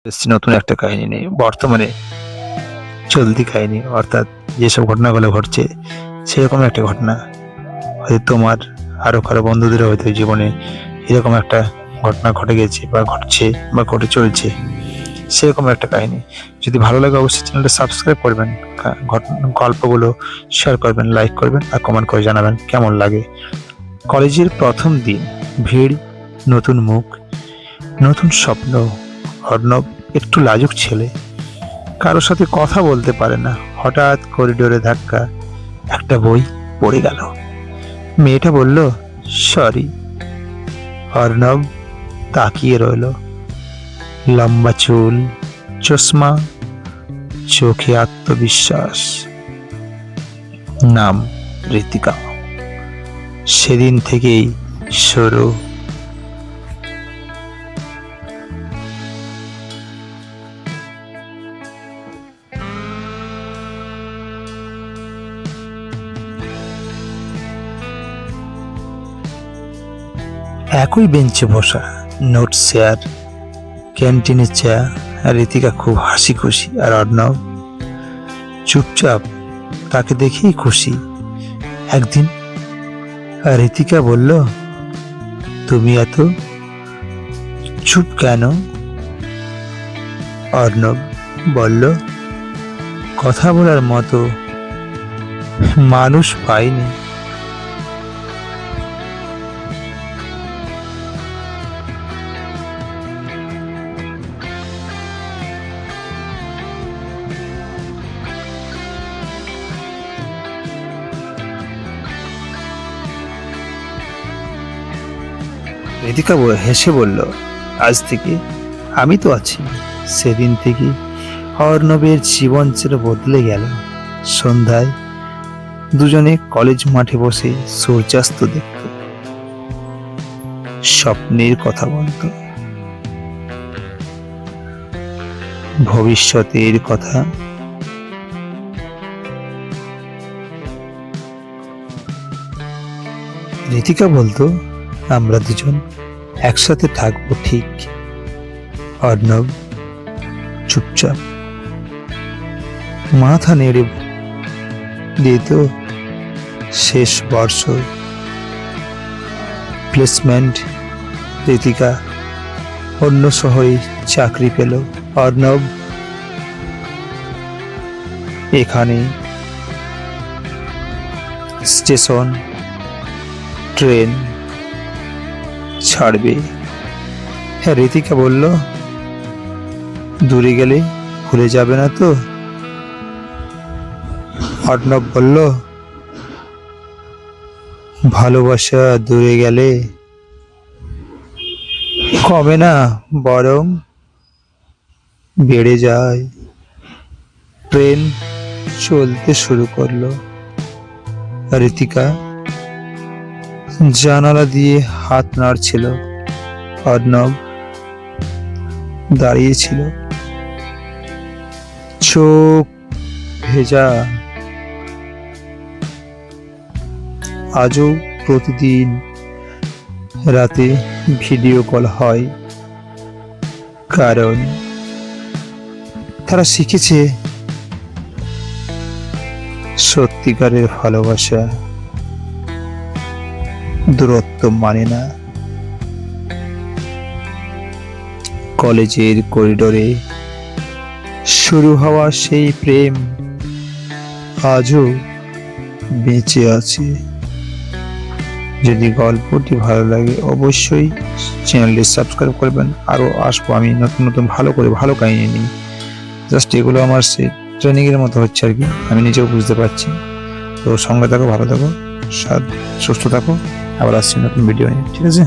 এসেছি নতুন একটা কাহিনী নিয়ে। বর্তমানে চলতি কাহিনী, অর্থাৎ যেসব ঘটনাগুলো ঘটছে সেরকম একটা ঘটনা। হয়তো তোমার আরো কারো বন্ধুদেরও হয়তো জীবনে এরকম একটা ঘটনা ঘটে গেছে বা ঘটছে বা ঘটে চলছে, সেরকম একটা কাহিনী। যদি ভালো লাগে অবশ্যই চ্যানেলটা সাবস্ক্রাইব করবেন, গল্পগুলো শেয়ার করবেন, লাইক করবেন আর কমেন্ট করে জানাবেন কেমন লাগে। কলেজের প্রথম দিন, ভিড়, নতুন মুখ, নতুন স্বপ্ন। অর্ণব একটু লাজুক ছেলে, কারোর সাথে কথা বলতে পারে না। হঠাৎ করিডোরে ধাক্কা, একটা বই পড়ে গেল। মেয়েটা বলল, সরি। অর্ণব তাকিয়ে রইল। লম্বা চুল, চশমা, চোখে আত্মবিশ্বাস। নাম ঋতিকা। সেদিন থেকেই শুরু। একই বেঞ্চে বসা, নোট শেয়ার, ক্যান্টিনে চা। আর ঋতিকা খুব হাসি খুশি, আর অর্ণব চুপচাপ, তাকে দেখেই খুশি। একদিন ঋতিকা বলল, তুমি এত চুপ কেন? অর্ণব বলল, কথা বলার মতো মানুষ পাইনি। ঋতিকা হেসে বলল, আজ থেকে আমি তো আছি। সেদিন থেকে অর্ণবের জীবন চির বদলে গেল। সন্ধ্যায় দুজনে কলেজ মাঠে বসে সূর্যাস্ত দেখত, স্বপ্নের কথা বলত, ভবিষ্যতের কথা। ঋতিকা বলতো, আমরা দুজন একসাথে থাকবো ঠিক। অর্ণব চুপচাপ মাথা নেড়ে দিত। শেষ বর্ষ, প্লেসমেন্ট। ঋতিকা অন্য শহরে চাকরি পেল। অর্ণব এখানে। স্টেশন, ট্রেন ছাড়বে। হ্যাঁ, ঋতিকা বলল, দূরে গেলে ভুলে যাবে না তো? অর্ণব বলল, ভালোবাসা দূরে গেলে কমে না, বরং বেড়ে যায়। ট্রেন চলতে শুরু করলো। ঋতিকা জানালা দিয়ে হাত নাড়ছিল। অর্ণব দাঁড়িয়েছিল, চোখ ভেজা। আজও প্রতিদিন রাতে ভিডিও কল হয়, কারণ তারা শিখেছে সত্যিকারের ভালোবাসা দূরত্ব মানে না। কলেজের করিডোরে শুরু হওয়া সেই প্রেম আজও বেঁচে আছে। যদি গল্পটি ভালো লাগে অবশ্যই চ্যানেলটি সাবস্ক্রাইব করবেন। আরও আসবো আমি নতুন নতুন ভালো কাহিনী নিই। জাস্ট এগুলো আমার সে ট্রেনিংয়ের মতো হচ্ছে আর কি, আমি নিজেও বুঝতে পারছি। তো সঙ্গে থাকো, ভালো থাকো, সুস্থ থাকো। আবার আসছি নতুন ভিডিও নিয়ে, ঠিক আছে?